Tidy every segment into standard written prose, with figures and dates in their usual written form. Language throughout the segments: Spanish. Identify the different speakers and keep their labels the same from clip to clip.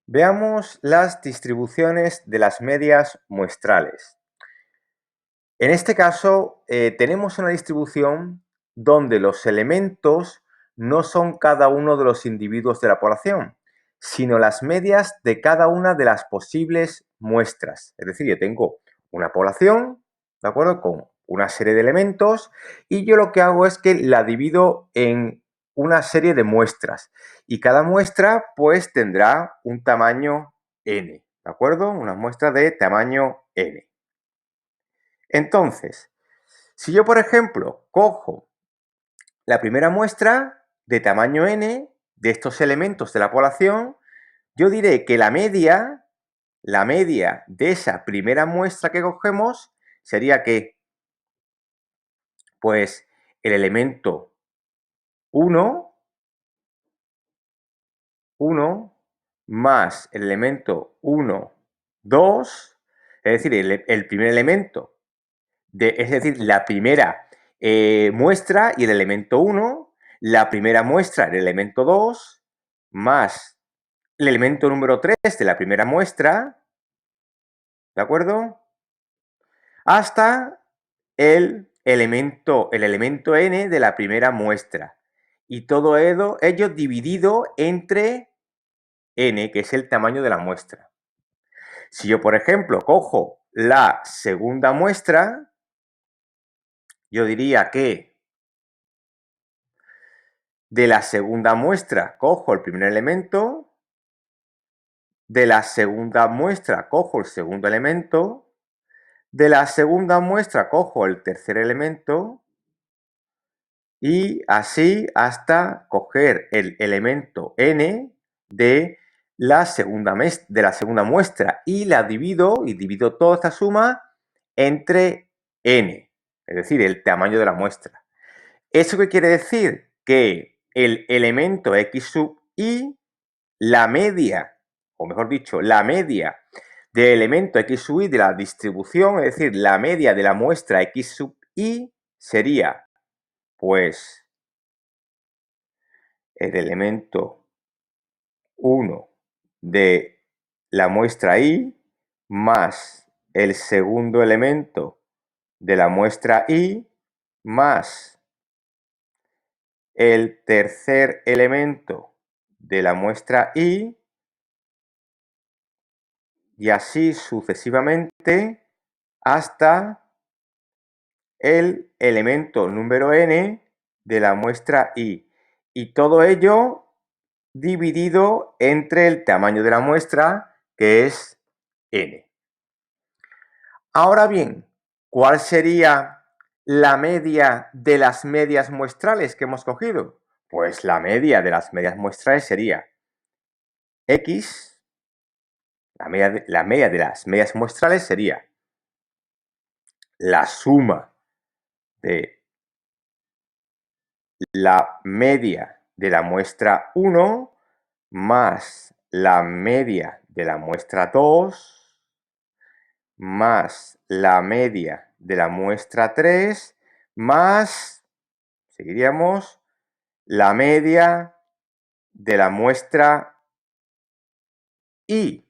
Speaker 1: Veamos las distribuciones de las medias muestrales. En este caso, tenemos una distribución donde los elementos no son cada uno de los individuos de la población, sino las medias de cada una de las posibles muestras. Es decir, yo tengo una población, ¿de acuerdo?, con una serie de elementos y yo lo que hago es que la divido en una serie de muestras y cada muestra pues tendrá un tamaño n, ¿de acuerdo? Una muestra de tamaño n. Entonces, si yo, por ejemplo, cojo la primera muestra de tamaño n de estos elementos de la población, yo diré que la media de esa primera muestra que cogemos sería que, pues, el elemento 1 más el elemento 1, 2, es decir, el primer elemento, es decir, la primera muestra y el elemento 1, la primera muestra, el elemento 2, más el elemento número 3 de la primera muestra, ¿de acuerdo? Hasta el elemento n de la primera muestra. Y todo ello dividido entre n, que es el tamaño de la muestra. Si yo, por ejemplo, cojo la segunda muestra, yo diría que de la segunda muestra cojo el primer elemento, de la segunda muestra cojo el segundo elemento, de la segunda muestra cojo el tercer elemento y así hasta coger el elemento n de la segunda muestra y divido toda esta suma entre n, es decir, el tamaño de la muestra. ¿Eso qué quiere decir? Que el elemento x sub y, la media, o mejor dicho, la media del elemento x sub y de la distribución, es decir, la media de la muestra x sub y sería, pues, el elemento 1 de la muestra y más el segundo elemento de la muestra y más el tercer elemento de la muestra y así sucesivamente hasta el elemento número n de la muestra y todo ello dividido entre el tamaño de la muestra, que es n. Ahora bien, ¿cuál sería la media de las medias muestrales que hemos cogido? Pues la media de las medias muestrales sería x, la media de las medias muestrales sería la suma de la media de la muestra 1 más la media de la muestra 2 más la media de la muestra 3 más, seguiríamos, la media de la muestra y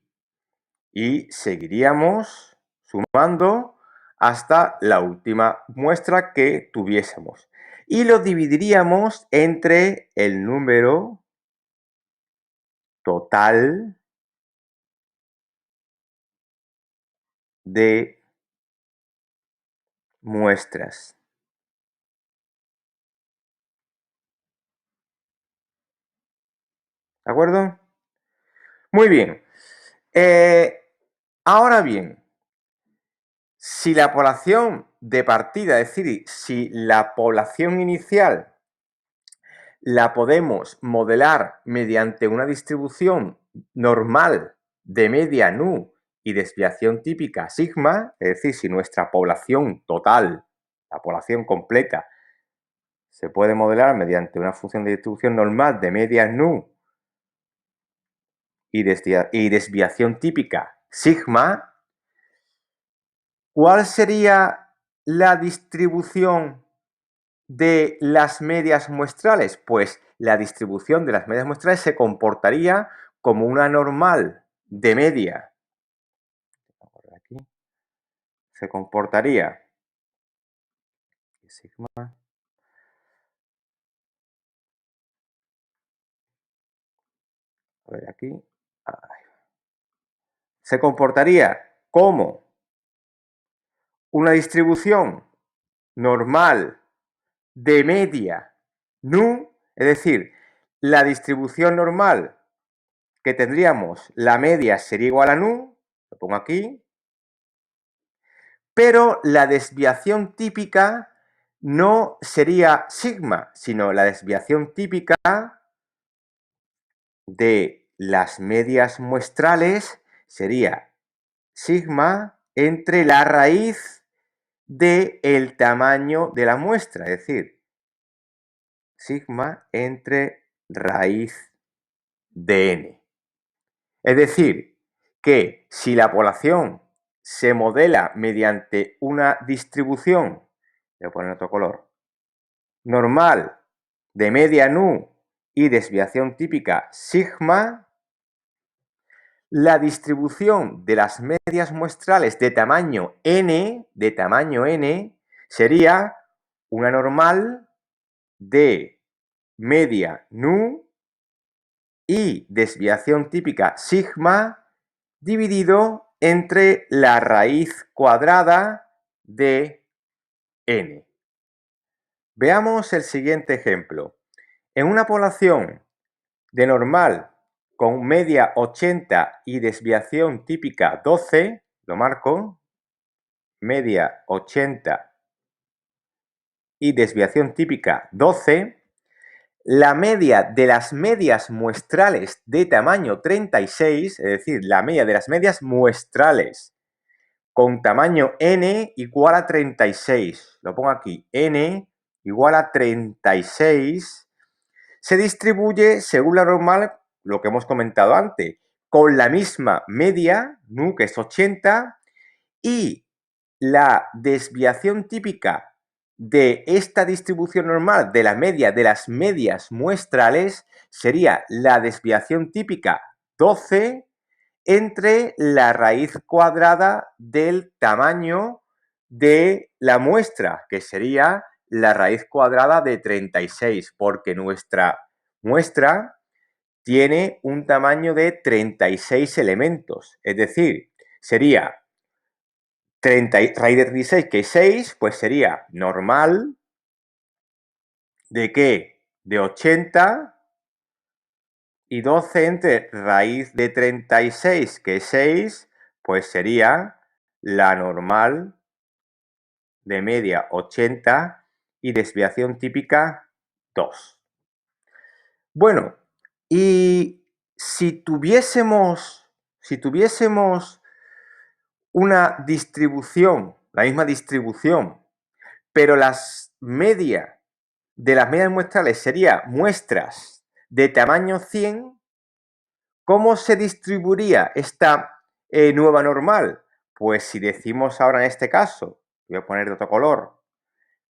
Speaker 1: seguiríamos sumando hasta la última muestra que tuviésemos. Y lo dividiríamos entre el número total de muestras. ¿De acuerdo? Muy bien. Ahora bien, si la población de partida, es decir, si la población inicial la podemos modelar mediante una distribución normal de media nu y desviación típica sigma, es decir, si nuestra población total, la población completa, se puede modelar mediante una función de distribución normal de media nu y desviación típica sigma, ¿cuál sería la distribución de las medias muestrales? Pues la distribución de las medias muestrales se comportaría como una normal de media aquí, se comportaría sigma a ver aquí, se comportaría como una distribución normal de media nu, es decir, la distribución normal que tendríamos, la media sería igual a nu, lo pongo aquí, pero la desviación típica no sería sigma, sino la desviación típica de las medias muestrales sería sigma entre la raíz del tamaño de la muestra, es decir, sigma entre raíz de n. Es decir, que si la población se modela mediante una distribución, voy a poner otro color, normal de media nu y desviación típica sigma, la distribución de las medias muestrales de tamaño n, sería una normal de media nu y desviación típica sigma dividido entre la raíz cuadrada de n. Veamos el siguiente ejemplo. En una población de normal con media 80 y desviación típica 12, lo marco, media 80 y desviación típica 12, la media de las medias muestrales de tamaño 36, es decir, la media de las medias muestrales con tamaño n igual a 36, lo pongo aquí, n igual a 36, se distribuye según la normal, lo que hemos comentado antes, con la misma media, nu, que es 80, y la desviación típica de esta distribución normal de la media de las medias muestrales sería la desviación típica 12 entre la raíz cuadrada del tamaño de la muestra, que sería la raíz cuadrada de 36, porque nuestra muestra tiene un tamaño de 36 elementos, es decir, sería 30, raíz de 36, que es 6, pues sería normal de ¿qué? De 80 y 12 entre raíz de 36, que es 6, pues sería la normal de media 80 y desviación típica 2. Bueno, y si tuviésemos una distribución, la misma distribución, pero las medias de las medias muestrales serían muestras de tamaño 100, ¿cómo se distribuiría esta nueva normal? Pues si decimos ahora en este caso, voy a poner de otro color,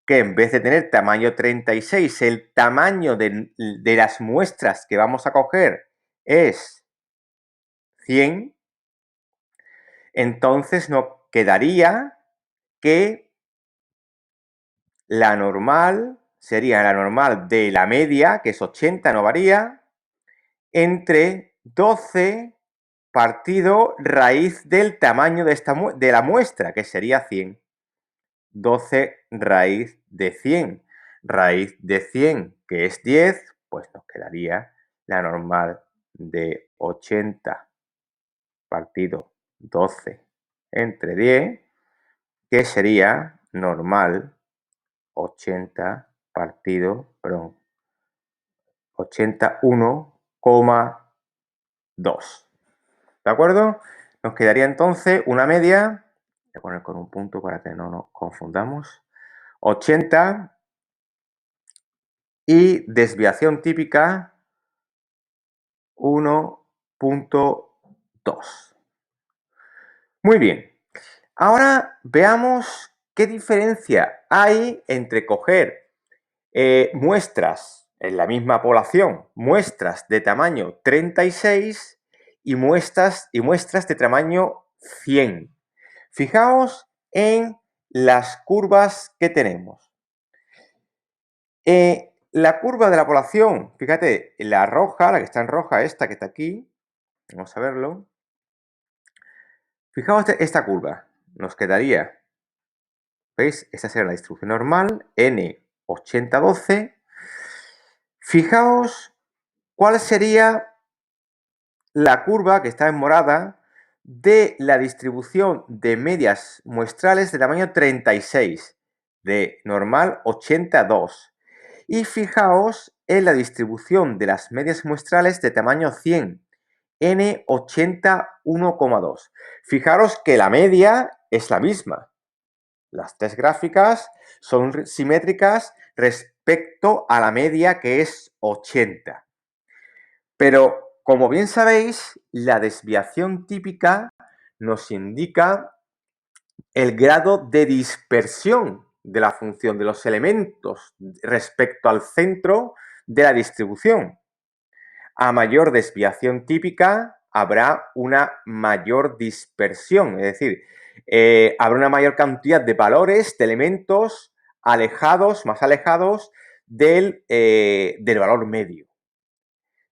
Speaker 1: que en vez de tener tamaño 36, el tamaño de las muestras que vamos a coger es 100, entonces nos quedaría que la normal sería la normal de la media, que es 80, no varía, entre 12 partido raíz del tamaño de la muestra, que sería 100. 12 raíz de 100. Raíz de 100, que es 10, pues nos quedaría la normal de 80 partido 12 entre 10, que sería normal 80 partido, perdón, 81,2. ¿De acuerdo? Nos quedaría entonces una media, voy a poner con un punto para que no nos confundamos, 80 y desviación típica 1,2. Muy bien. Ahora veamos qué diferencia hay entre coger muestras en la misma población, muestras de tamaño 36 y muestras de tamaño 100. Fijaos en las curvas que tenemos. La curva de la población, fíjate, la roja, la que está en roja, esta que está aquí, vamos a verlo. Fijaos esta curva, nos quedaría, ¿veis? Esta sería la distribución normal, n 80-12. Fijaos cuál sería la curva que está en morada de la distribución de medias muestrales de tamaño 36, de normal 82. Y fijaos en la distribución de las medias muestrales de tamaño 100, n 81,2. Fijaros que la media es la misma. Las tres gráficas son simétricas respecto a la media, que es 80. Pero, como bien sabéis, la desviación típica nos indica el grado de dispersión de la función de los elementos respecto al centro de la distribución. A mayor desviación típica habrá una mayor dispersión, es decir, habrá una mayor cantidad de valores, de elementos alejados, más alejados del valor medio.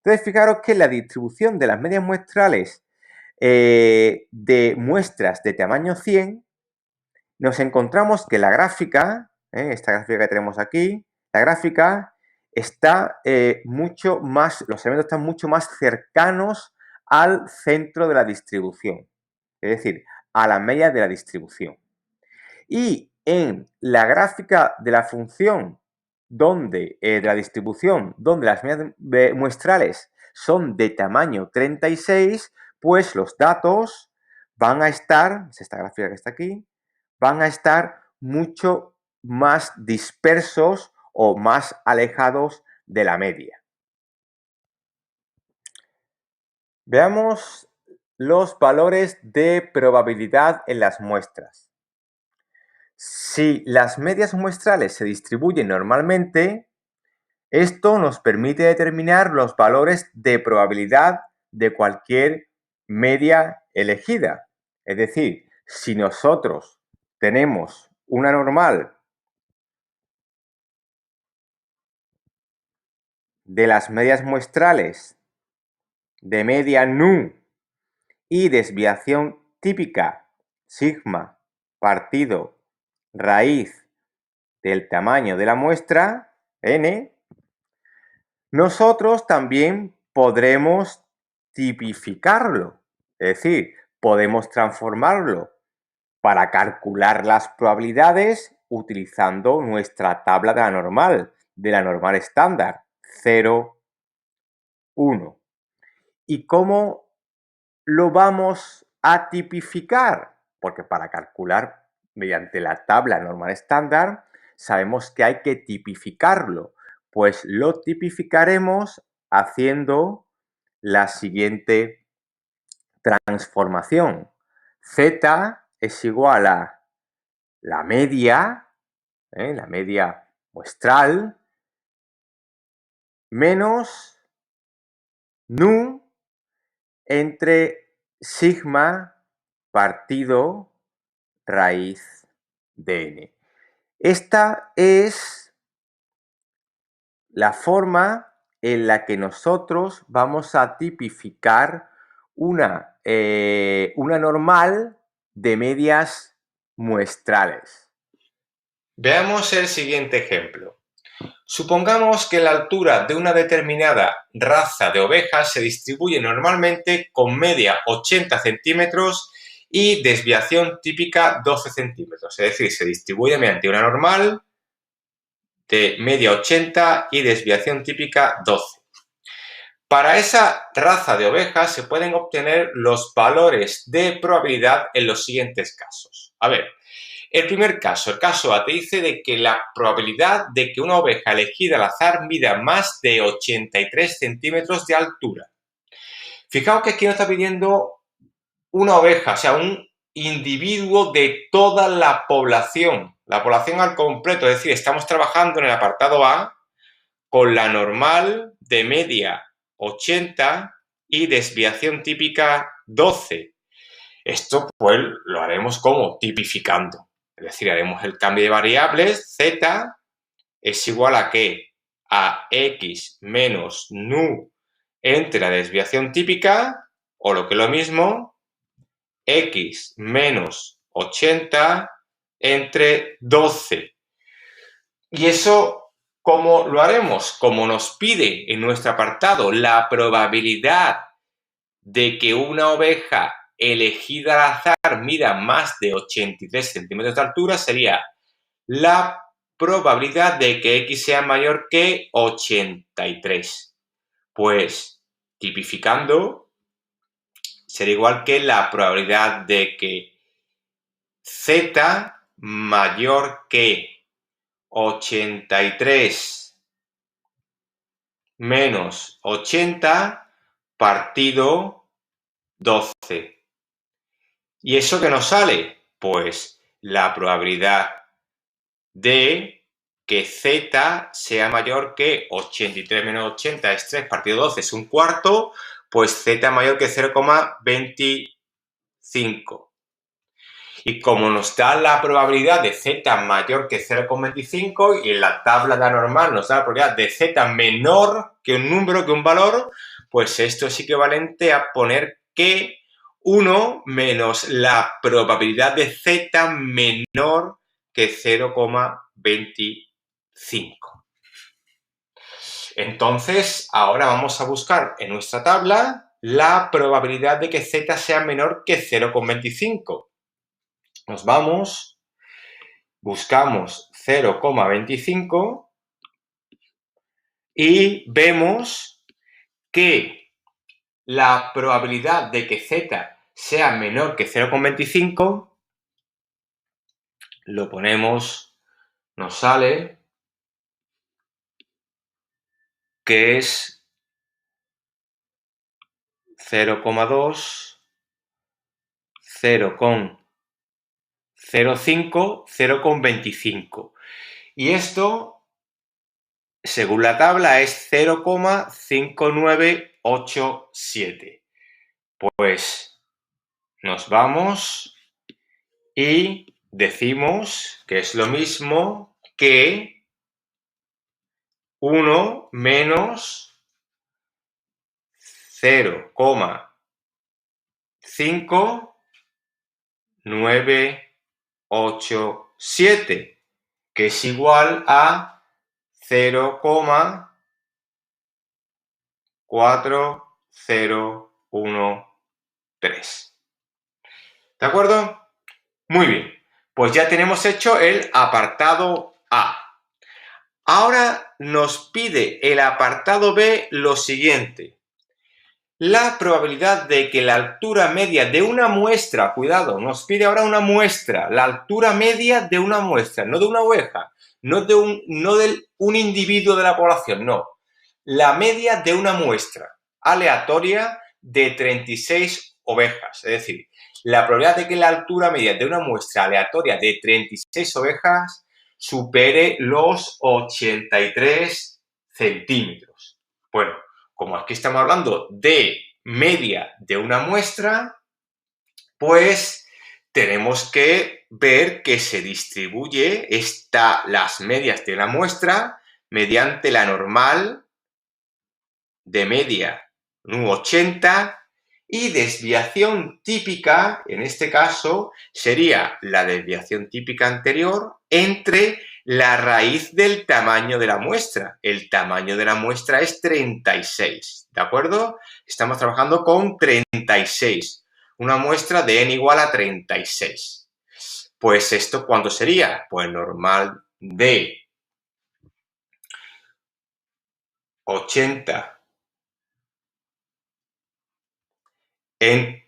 Speaker 1: Entonces, fijaros que la distribución de las medias muestrales de muestras de tamaño 100, nos encontramos que la gráfica, esta gráfica que tenemos aquí, la gráfica está mucho más, los elementos están mucho más cercanos al centro de la distribución, es decir, a la media de la distribución. Y en la gráfica de la función de la distribución, donde las medias muestrales son de tamaño 36, pues los datos van a estar, es esta gráfica que está aquí, van a estar mucho más dispersos o más alejados de la media. Veamos los valores de probabilidad en las muestras. Si las medias muestrales se distribuyen normalmente, esto nos permite determinar los valores de probabilidad de cualquier media elegida. Es decir, si nosotros tenemos una normal de las medias muestrales de media nu y desviación típica sigma partido raíz del tamaño de la muestra, n, nosotros también podremos tipificarlo, es decir, podemos transformarlo para calcular las probabilidades utilizando nuestra tabla de la normal estándar, 0, 1. ¿Y cómo lo vamos a tipificar? Porque para calcular mediante la tabla normal estándar sabemos que hay que tipificarlo. Pues lo tipificaremos haciendo la siguiente transformación. Z es igual a la media muestral, menos nu entre sigma partido raíz de n. Esta es la forma en la que nosotros vamos a tipificar una normal de medias muestrales. Veamos el siguiente ejemplo. Supongamos que la altura de una determinada raza de ovejas se distribuye normalmente con media 80 centímetros y desviación típica 12 centímetros. Es decir, se distribuye mediante una normal de media 80 y desviación típica 12. Para esa raza de ovejas se pueden obtener los valores de probabilidad en los siguientes casos. A ver, el primer caso, el caso A, te dice de que la probabilidad de que una oveja elegida al azar mida más de 83 centímetros de altura. Fijaos que aquí nos está pidiendo una oveja, o sea, un individuo de toda la población al completo, es decir, estamos trabajando en el apartado A con la normal de media 80 y desviación típica 12. Esto pues lo haremos como tipificando. Es decir, haremos el cambio de variables, z es igual a ¿qué? A x menos nu entre la desviación típica, o lo que es lo mismo, x menos 80 entre 12. ¿Y eso cómo lo haremos? Como nos pide en nuestro apartado la probabilidad de que una oveja elegida al azar mida más de 83 centímetros de altura, sería la probabilidad de que x sea mayor que 83. Pues, tipificando, sería igual que la probabilidad de que z mayor que 83 menos 80 partido 12. ¿Y eso qué nos sale? Pues la probabilidad de que z sea mayor que 83 menos 80 es 3 partido 12 es un cuarto, pues z mayor que 0,25. Y como nos da la probabilidad de z mayor que 0,25 y en la tabla de anormal nos da la probabilidad de z menor que un número, que un valor, pues esto es equivalente a poner que 1 menos la probabilidad de z menor que 0,25. Entonces, ahora vamos a buscar en nuestra tabla la probabilidad de que z sea menor que 0,25. Nos vamos, buscamos 0,25 y vemos que la probabilidad de que z sea menor que 0,25, lo ponemos, nos sale que es 0,2, 0,05, 0,25. Y esto, según la tabla, es 0,5987. Pues nos vamos y decimos que es lo mismo que 1 menos 0,5987, que es igual a 0,4013. ¿De acuerdo? Muy bien. Pues ya tenemos hecho el apartado A. Ahora nos pide el apartado B lo siguiente. La probabilidad de que la altura media de una muestra, cuidado, nos pide ahora una muestra, la altura media de una muestra, no de una oveja, no de un individuo de la población, no. La media de una muestra aleatoria de 36 ovejas. Es decir, la probabilidad de que la altura media de una muestra aleatoria de 36 ovejas supere los 83 centímetros. Bueno, como aquí estamos hablando de media de una muestra, pues tenemos que ver que se distribuye las medias de una muestra mediante la normal de media, un 80, y desviación típica, en este caso, sería la desviación típica anterior entre la raíz del tamaño de la muestra. El tamaño de la muestra es 36, ¿de acuerdo? Estamos trabajando con 36, una muestra de n igual a 36. Pues esto, ¿cuánto sería? Pues normal de 80 en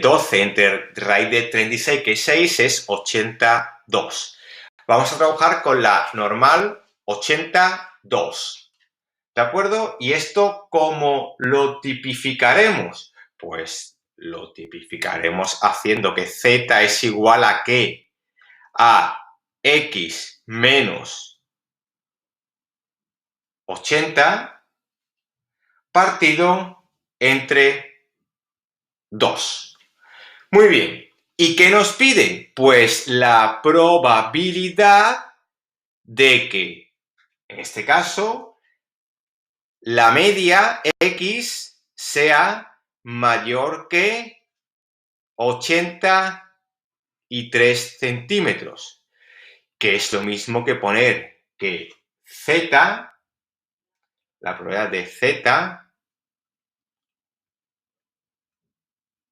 Speaker 1: 12 entre raíz de 36, que es 6, es 82. Vamos a trabajar con la normal 82. ¿De acuerdo? ¿Y esto cómo lo tipificaremos? Pues lo tipificaremos haciendo que z es igual a ¿qué? A x menos 80 partido entre 2. Muy bien. ¿Y qué nos pide? Pues la probabilidad de que, en este caso, la media X sea mayor que 83 centímetros, que es lo mismo que poner que Z, la probabilidad de Z,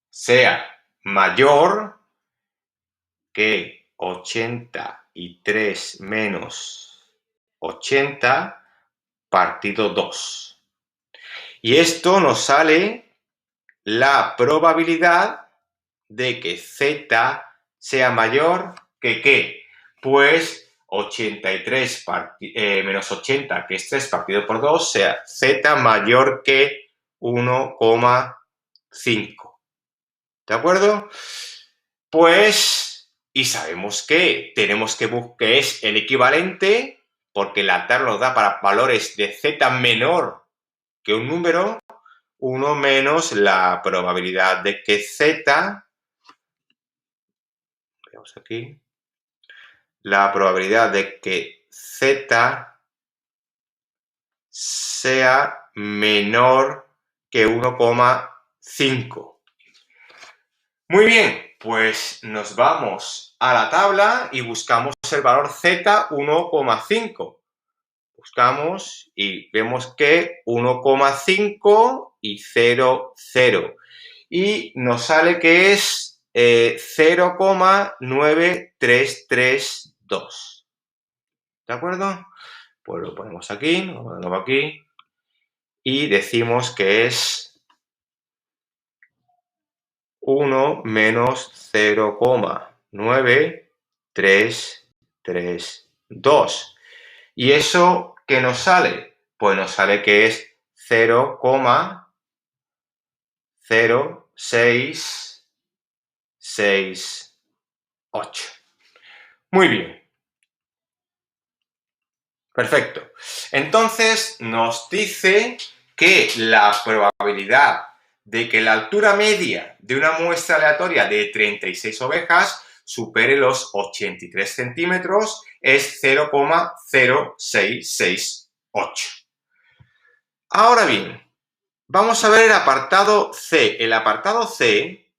Speaker 1: sea mayor que 83 menos 80 partido 2. Y esto nos sale la probabilidad de que Z sea mayor que ¿qué? Pues 83 menos 80, que es 3 partido por 2, sea Z mayor que 1,5. ¿De acuerdo? Pues, y sabemos que tenemos que buscar que es el equivalente, porque la tabla nos da para valores de Z menor que un número, 1 menos la probabilidad de que Z, veamos aquí, la probabilidad de que Z sea menor que 1,5. Muy bien, pues nos vamos a la tabla y buscamos el valor Z 1,5. Buscamos y vemos que 1,5 y 0, 0. Y nos sale que es 0,9332. ¿De acuerdo? Pues lo ponemos aquí, lo ponemos aquí y decimos que es 1 menos 0,9332. ¿Y eso qué nos sale? Pues nos sale que es 0,0668. Muy bien. Perfecto. Entonces nos dice que la probabilidad de que la altura media de una muestra aleatoria de 36 ovejas supere los 83 centímetros es 0,0668. Ahora bien, vamos a ver el apartado C. El apartado C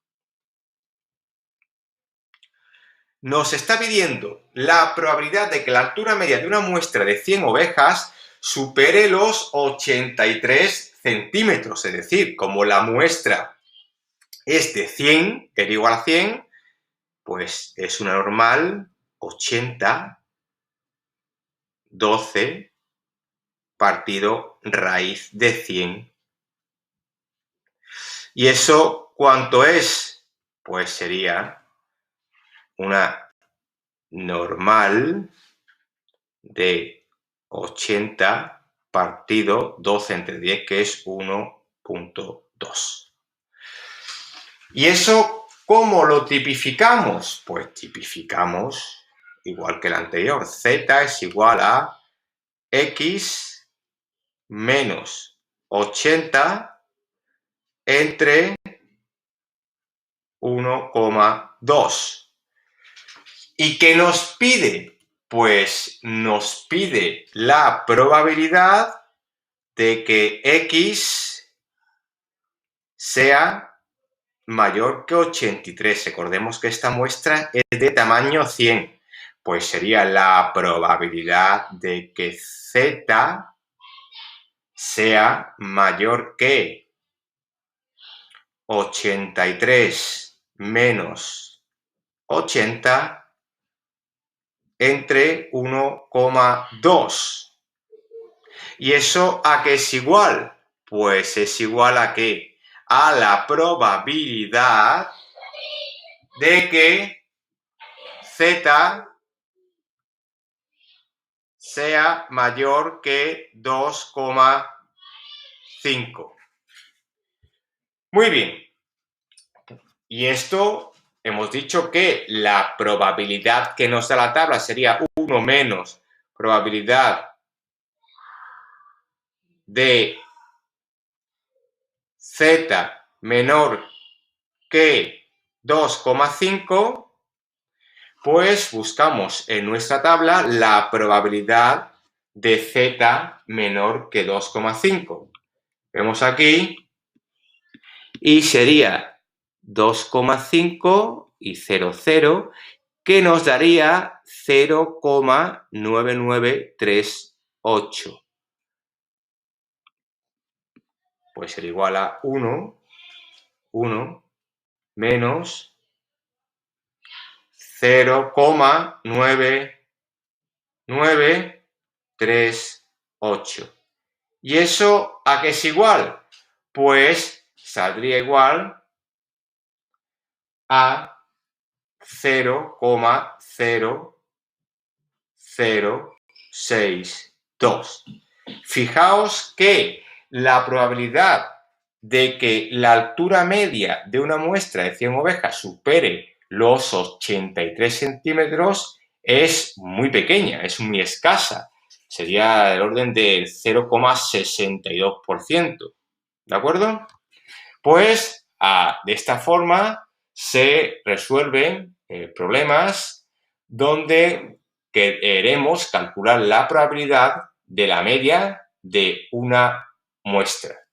Speaker 1: nos está pidiendo la probabilidad de que la altura media de una muestra de 100 ovejas supere los 83 centímetros. Es decir, como la muestra es de 100, que es igual a 100, pues es una normal 80, 12 partido raíz de 100. ¿Y eso cuánto es? Pues sería una normal de 80 partido 12 entre 10, que es 1,2. ¿Y eso cómo lo tipificamos? Pues tipificamos igual que el anterior. Z es igual a X menos 80 entre 1,2. ¿Y qué nos pide? Pues nos pide la probabilidad de que X sea mayor que 83. Recordemos que esta muestra es de tamaño 100. Pues sería la probabilidad de que Z sea mayor que 83 menos 80 entre 1,2. ¿Y eso a qué es igual? Pues es igual a ¿qué? A la probabilidad de que Z sea mayor que 2,5. Muy bien. Y esto hemos dicho que la probabilidad que nos da la tabla sería 1 menos probabilidad de z menor que 2,5, pues buscamos en nuestra tabla la probabilidad de z menor que 2,5. Vemos aquí y sería 2,5 y 0,0, que nos daría 0,9938. Puede ser igual a 1 menos 0,9938. ¿Y eso a qué es igual? Pues saldría igual a 0,0062. Fijaos que la probabilidad de que la altura media de una muestra de 100 ovejas supere los 83 centímetros es muy pequeña, es muy escasa. Sería del orden del 0,62%. ¿De acuerdo? Pues de esta forma se resuelven problemas donde queremos calcular la probabilidad de la media de una muestra.